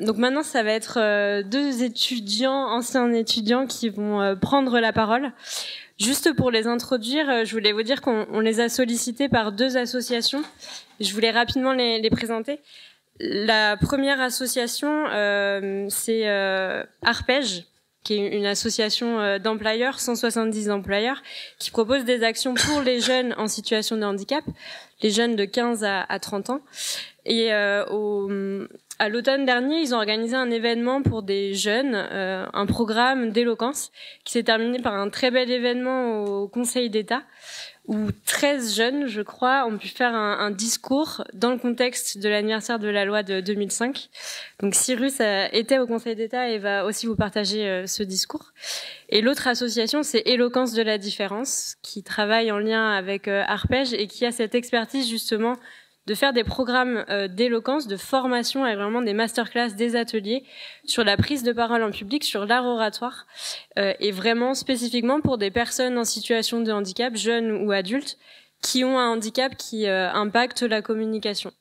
Donc maintenant, ça va être deux étudiants, anciens étudiants, qui vont prendre la parole. Juste pour les introduire, je voulais vous dire qu'on les a sollicités par deux associations. Je voulais rapidement les présenter. La première association, c'est Arpège, qui est une association d'employeurs, 170 employeurs, qui propose des actions pour les jeunes en situation de handicap, les jeunes de 15 à 30 ans. Et à l'automne dernier, ils ont organisé un événement pour des jeunes, un programme d'éloquence, qui s'est terminé par un très bel événement au Conseil d'État, où 13 jeunes, je crois, ont pu faire un discours dans le contexte de l'anniversaire de la loi de 2005. Donc Cyrus était au Conseil d'État et va aussi vous partager ce discours. Et l'autre association, c'est Éloquence de la différence, qui travaille en lien avec Arpège et qui a cette expertise justement de faire des programmes d'éloquence, de formation, avec vraiment des masterclass, des ateliers sur la prise de parole en public, sur l'art oratoire, et vraiment spécifiquement pour des personnes en situation de handicap, jeunes ou adultes, qui ont un handicap qui impacte la communication.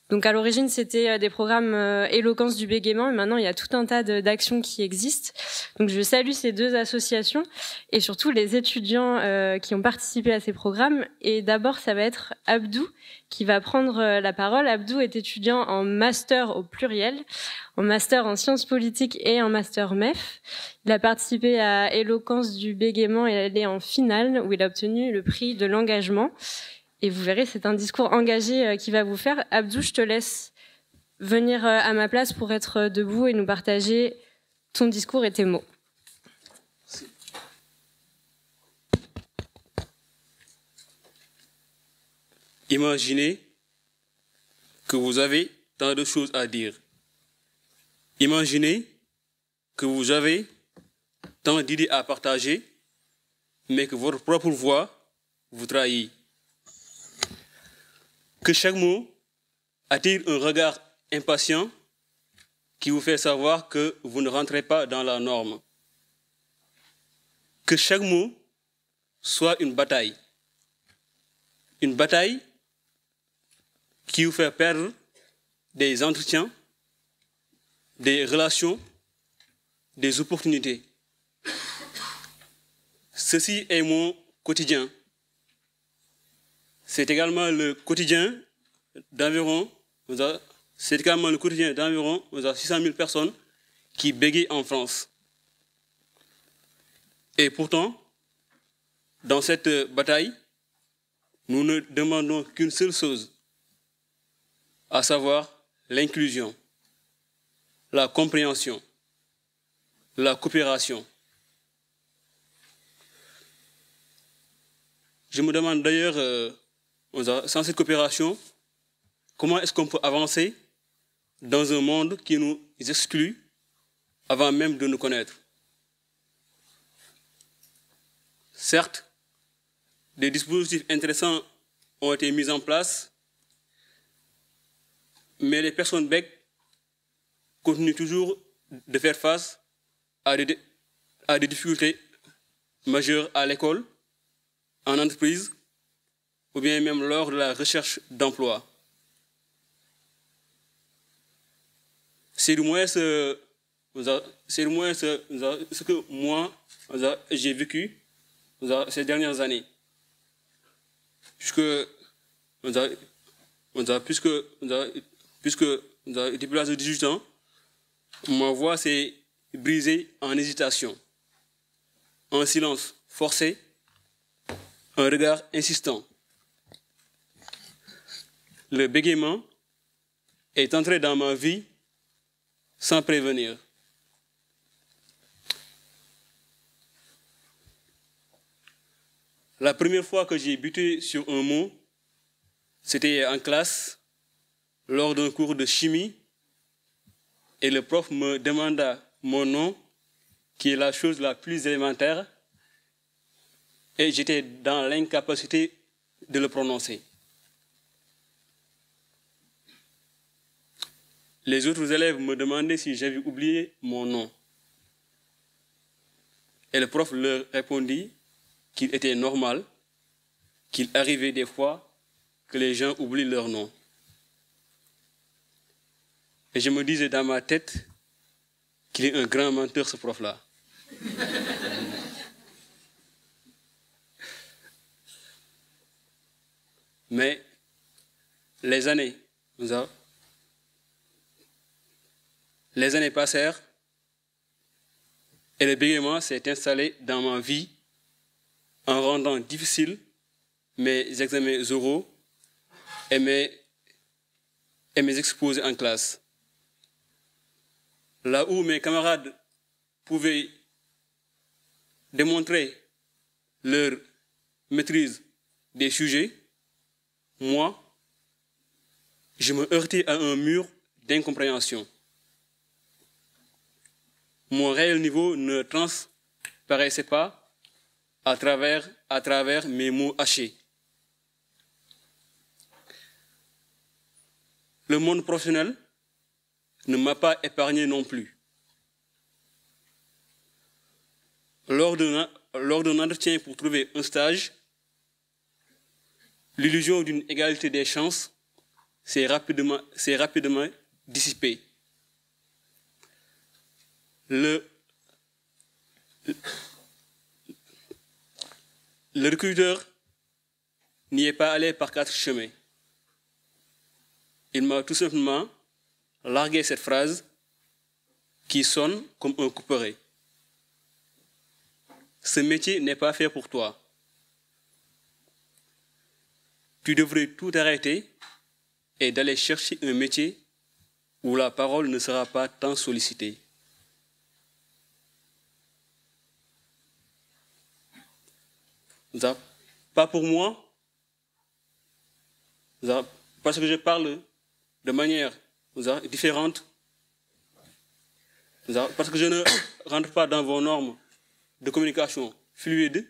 Donc à l'origine, c'était des programmes éloquence du bégaiement, et maintenant il y a tout un tas d'actions qui existent. Donc je salue ces deux associations et surtout les étudiants qui ont participé à ces programmes. Et d'abord, ça va être Abdou qui va prendre la parole. Abdou est étudiant en master au pluriel, en master en sciences politiques et en master MEF. Il a participé à Éloquence du bégaiement et elle est en finale où il a obtenu le prix de l'engagement. Et vous verrez, c'est un discours engagé qui va vous faire. Abdou, je te laisse venir à ma place pour être debout et nous partager ton discours et tes mots. Imaginez que vous avez tant de choses à dire. Imaginez que vous avez tant d'idées à partager, mais que votre propre voix vous trahit. Que chaque mot attire un regard impatient qui vous fait savoir que vous ne rentrez pas dans la norme. Que chaque mot soit une bataille. Une bataille qui vous fait perdre des entretiens, des relations, des opportunités. Ceci est mon quotidien. C'est également le quotidien d'environ 600 000 personnes qui bégayent en France. Et pourtant, dans cette bataille, nous ne demandons qu'une seule chose, à savoir l'inclusion, la compréhension, la coopération. Je me demande d'ailleurs, sans cette coopération, comment est-ce qu'on peut avancer dans un monde qui nous exclut avant même de nous connaître? Certes, des dispositifs intéressants ont été mis en place, mais les personnes bègues continuent toujours de faire face à des difficultés majeures à l'école, en entreprise, ou bien même lors de la recherche d'emploi. C'est du moins ce que moi j'ai vécu ces dernières années. Puisque depuis l'âge de 18 ans, ma voix s'est brisée en hésitation, en silence forcé, un regard insistant. Le bégaiement est entré dans ma vie sans prévenir. La première fois que j'ai buté sur un mot, c'était en classe, lors d'un cours de chimie, et le prof me demanda mon nom, qui est la chose la plus élémentaire, et j'étais dans l'incapacité de le prononcer. Les autres élèves me demandaient si j'avais oublié mon nom. Et le prof leur répondit qu'il était normal, qu'il arrivait des fois que les gens oublient leur nom. Et je me disais dans ma tête qu'il est un grand menteur, ce prof-là. Mais les années passèrent et le bégaiement s'est installé dans ma vie en rendant difficile mes examens oraux et mes exposés en classe. Là où mes camarades pouvaient démontrer leur maîtrise des sujets, moi, je me heurtais à un mur d'incompréhension. Mon réel niveau ne transparaissait pas à travers mes mots hachés. Le monde professionnel ne m'a pas épargné non plus. Lors d'un entretien pour trouver un stage, l'illusion d'une égalité des chances s'est rapidement dissipée. Le recruteur n'y est pas allé par 4 chemins. Il m'a tout simplement largué cette phrase qui sonne comme un couperet. Ce métier n'est pas fait pour toi. Tu devrais tout arrêter et d'aller chercher un métier où la parole ne sera pas tant sollicitée. Pas pour moi, parce que je parle de manière différente, parce que je ne rentre pas dans vos normes de communication fluide.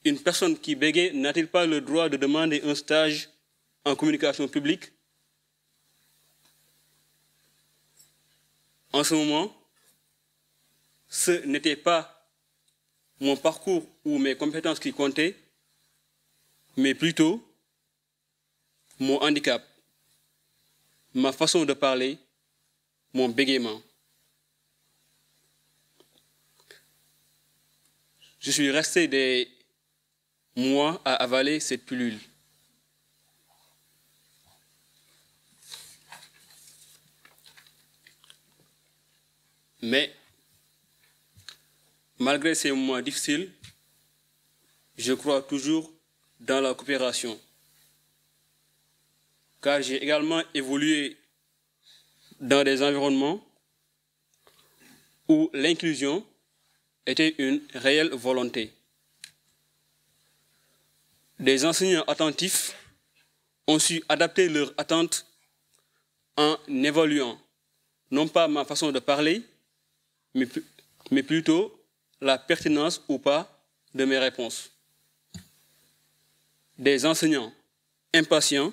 Une personne qui bégaye n'a-t-il pas le droit de demander un stage en communication publique? En ce moment, ce n'était pas mon parcours ou mes compétences qui comptaient, mais plutôt mon handicap, ma façon de parler, mon bégaiement. Je suis resté des mois à avaler cette pilule. Mais, malgré ces moments difficiles, je crois toujours dans la coopération. Car j'ai également évolué dans des environnements où l'inclusion était une réelle volonté. Des enseignants attentifs ont su adapter leurs attentes en évaluant non pas ma façon de parler, mais plutôt la pertinence ou pas de mes réponses. Des enseignants impatients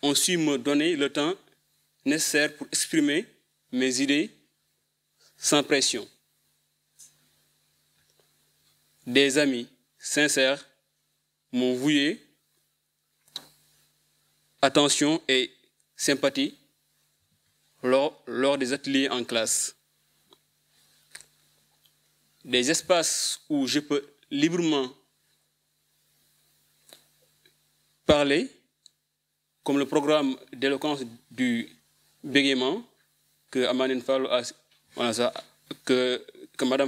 ont su me donner le temps nécessaire pour exprimer mes idées sans pression. Des amis sincères m'ont voué attention et sympathie lors des ateliers en classe. Des espaces où je peux librement parler, comme le programme d'éloquence du bégaiement que Mme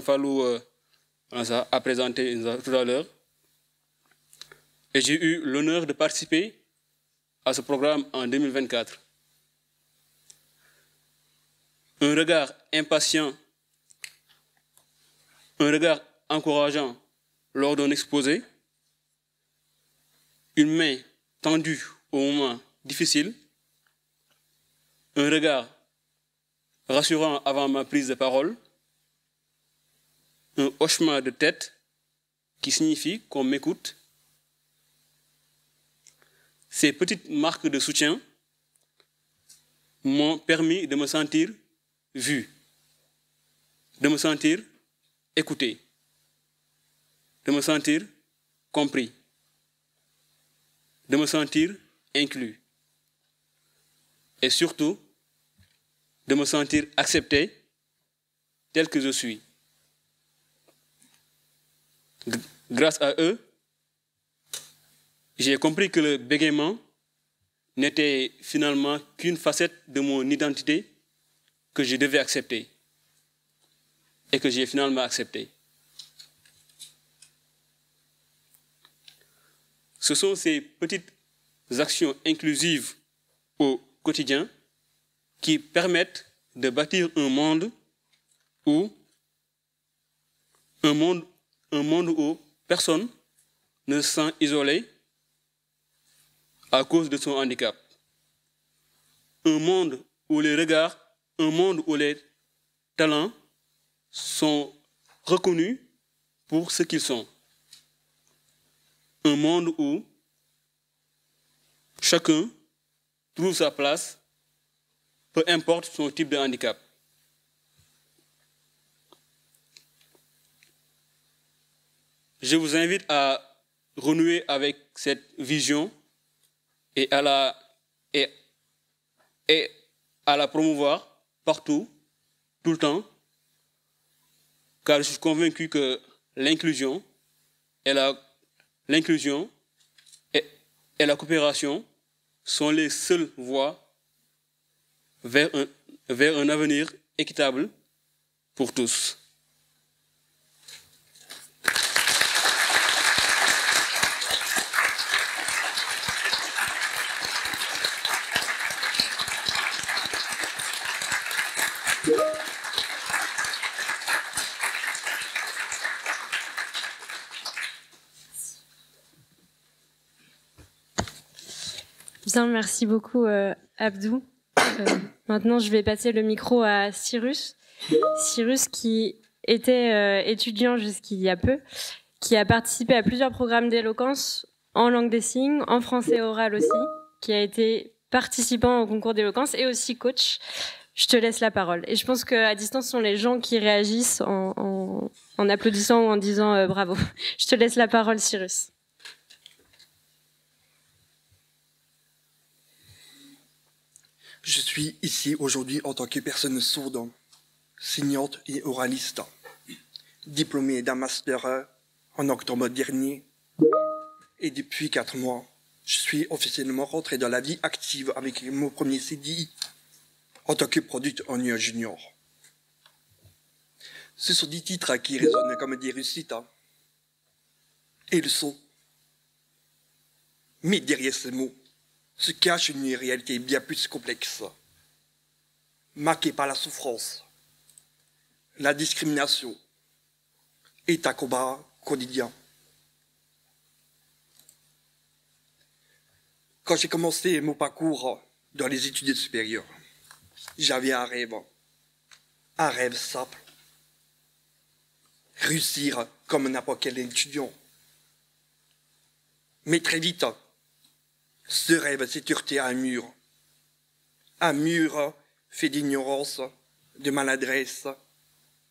Fallou a présenté tout à l'heure. Et j'ai eu l'honneur de participer à ce programme en 2024. Un regard impatient, un regard encourageant lors d'un exposé, une main tendue au moment difficile, un regard rassurant avant ma prise de parole, un hochement de tête qui signifie qu'on m'écoute. Ces petites marques de soutien m'ont permis de me sentir vu, de me sentir écouté, de me sentir compris, de me sentir inclus. et surtout de me sentir accepté tel que je suis. Grâce à eux, j'ai compris que le bégaiement n'était finalement qu'une facette de mon identité que je devais accepter et que j'ai finalement accepté. Ce sont ces petites actions inclusives au quotidien qui permettent de bâtir un monde où personne ne se sent isolé à cause de son handicap. Un monde où les regards, un monde où les talents sont reconnus pour ce qu'ils sont. Un monde où chacun trouve sa place, peu importe son type de handicap. Je vous invite à renouer avec cette vision et à la promouvoir partout, tout le temps, car je suis convaincu que l'inclusion et la coopération sont les seules voies vers un avenir équitable pour tous. Bien, merci beaucoup Abdou. Maintenant, je vais passer le micro à Cyrus. Cyrus qui était étudiant jusqu'il y a peu, qui a participé à plusieurs programmes d'éloquence en langue des signes, en français oral aussi, qui a été participant au concours d'éloquence et aussi coach. Je te laisse la parole. Et je pense qu'à distance, ce sont les gens qui réagissent en applaudissant ou en disant bravo. Je te laisse la parole, Cyrus. Je suis ici aujourd'hui en tant que personne sourde, signante et oraliste, diplômée d'un master en octobre dernier. Et depuis 4 mois, je suis officiellement rentré dans la vie active avec mon premier CDI en tant que product owner junior. Ce sont des titres qui résonnent comme des réussites. Et le sont. Mais derrière ces mots, se cache une réalité bien plus complexe, marquée par la souffrance, la discrimination et un combat quotidien. Quand j'ai commencé mon parcours dans les études supérieures, j'avais un rêve simple, réussir comme n'importe quel étudiant. Mais très vite, ce rêve s'est heurté à un mur fait d'ignorance, de maladresse,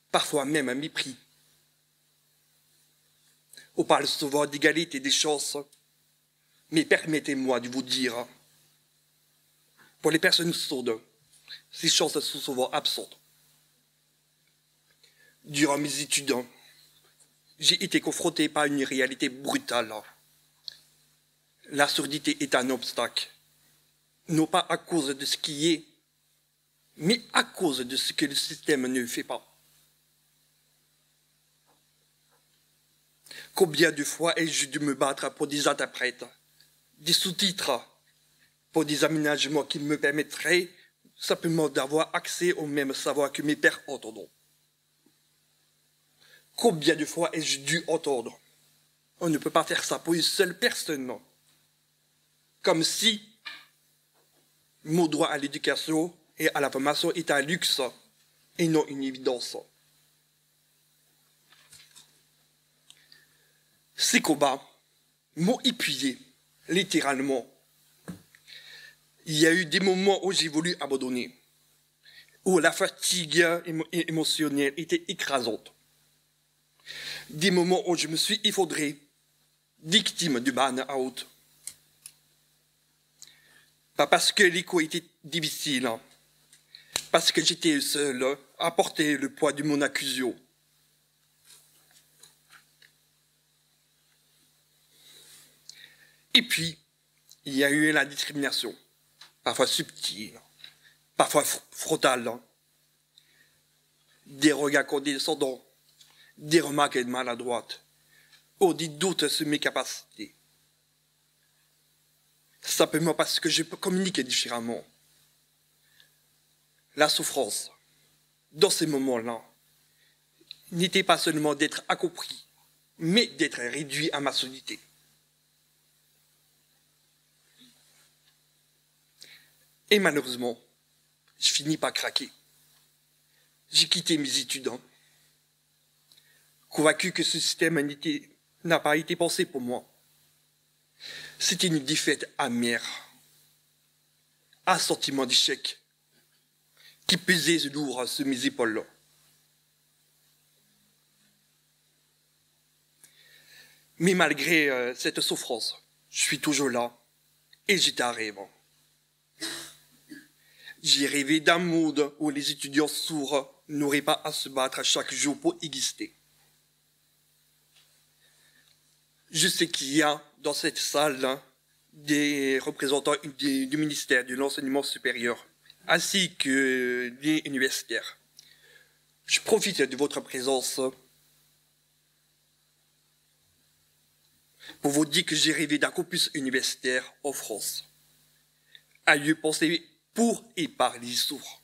parfois même un mépris. On parle souvent d'égalité des chances, mais permettez-moi de vous dire, pour les personnes sourdes, ces chances sont souvent absentes. Durant mes études, j'ai été confronté par une réalité brutale. La surdité est un obstacle, non pas à cause de ce qui est, mais à cause de ce que le système ne fait pas. Combien de fois ai-je dû me battre pour des interprètes, des sous-titres, pour des aménagements qui me permettraient simplement d'avoir accès au même savoir que mes pairs entendants. Combien de fois ai-je dû entendre? On ne peut pas faire ça pour une seule personne. Comme si mon droit à l'éducation et à la formation était un luxe et non une évidence. Ces combats m'ont épuisé, littéralement. Il y a eu des moments où j'ai voulu abandonner, où la fatigue émotionnelle était écrasante. Des moments où je me suis effondré, victime du burn-out. Pas parce que l'écho était difficile, hein. Parce que j'étais seul à porter le poids de mon accusation. Et puis, il y a eu la discrimination, parfois subtile, parfois frontale, des regards condescendants, des remarques maladroites, ou des doutes sur mes capacités. Simplement parce que je peux communiquer différemment. La souffrance, dans ces moments-là, n'était pas seulement d'être incompris, mais d'être réduit à ma solitude. Et malheureusement, je finis par craquer. J'ai quitté mes études, convaincu que ce système n'a pas été pensé pour moi. C'était une défaite amère, un sentiment d'échec qui pesait lourd sur mes épaules. Mais malgré cette souffrance, je suis toujours là et j'étais à rêve. J'ai rêvé d'un monde où les étudiants sourds n'auraient pas à se battre chaque jour pour exister. Je sais qu'il y a dans cette salle des représentants du ministère de l'enseignement supérieur, ainsi que des universitaires. Je profite de votre présence pour vous dire que j'ai rêvé d'un campus universitaire en France, un lieu pensé pour et par les sourds,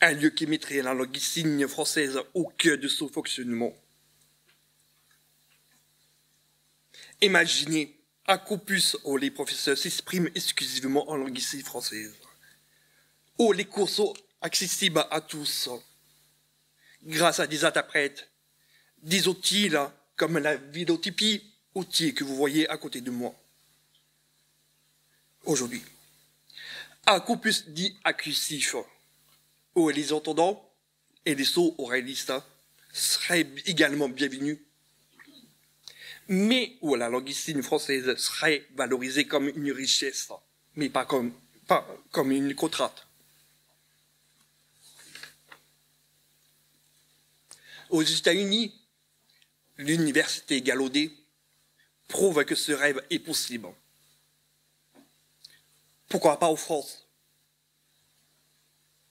un lieu qui mettrait la langue signe française au cœur de son fonctionnement. Imaginez un campus où les professeurs s'expriment exclusivement en langue signe française, où les cours sont accessibles à tous, grâce à des interprètes, des outils comme la vidéotypie, outil que vous voyez à côté de moi. Aujourd'hui, un campus dit inclusif, où les entendants et les sourds oreillistes seraient également bienvenus, mais où la langue signe française serait valorisée comme une richesse, mais pas comme une contrainte. Aux États-Unis, l'université Gallaudet prouve que ce rêve est possible. Pourquoi pas en France?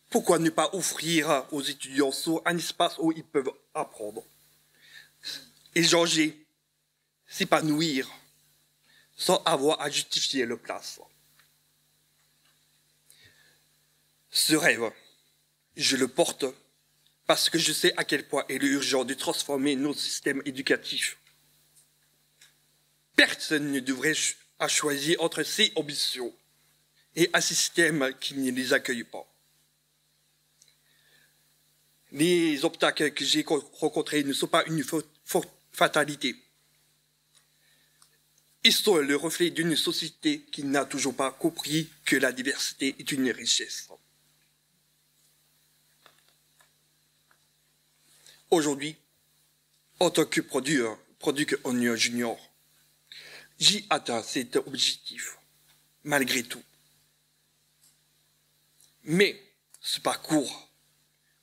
Pourquoi ne pas offrir aux étudiants sourds un espace où ils peuvent apprendre, échanger, s'épanouir, sans avoir à justifier leur place? Ce rêve, je le porte parce que je sais à quel point il est urgent de transformer nos systèmes éducatifs. Personne ne devrait choisir entre ses ambitions et un système qui ne les accueille pas. Les obstacles que j'ai rencontrés ne sont pas une fatalité. Ils sont le reflet d'une société qui n'a toujours pas compris que la diversité est une richesse. Aujourd'hui, en tant que produit en junior, j'ai atteint cet objectif, malgré tout. Mais ce parcours,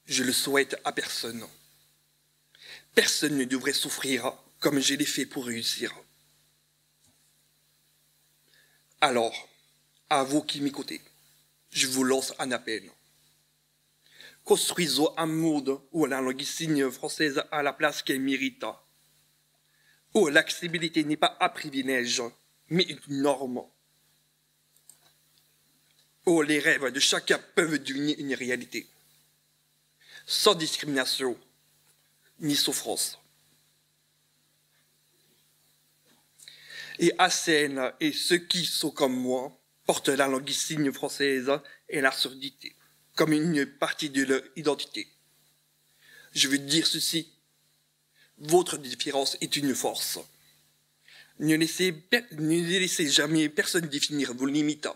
je le souhaite à personne. Personne ne devrait souffrir comme je l'ai fait pour réussir. Alors, à vous qui m'écoutez, je vous lance un appel. Construisons un monde où la langue signe française a la place qu'elle mérite, où l'accessibilité n'est pas un privilège, mais une norme, où les rêves de chacun peuvent devenir une réalité, sans discrimination ni souffrance. Et Assène et ceux qui sont comme moi portent la langue signe française et la surdité comme une partie de leur identité. Je veux dire ceci, votre différence est une force. Ne laissez jamais personne définir vos limites.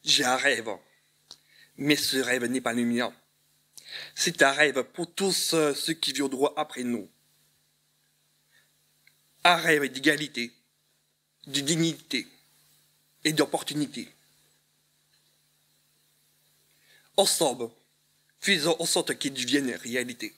J'ai un rêve, mais ce rêve n'est pas le mien. C'est un rêve pour tous ceux qui viendront après nous. un rêve d'égalité, de dignité et d'opportunité. Ensemble, faisons en sorte qu'il devienne réalité.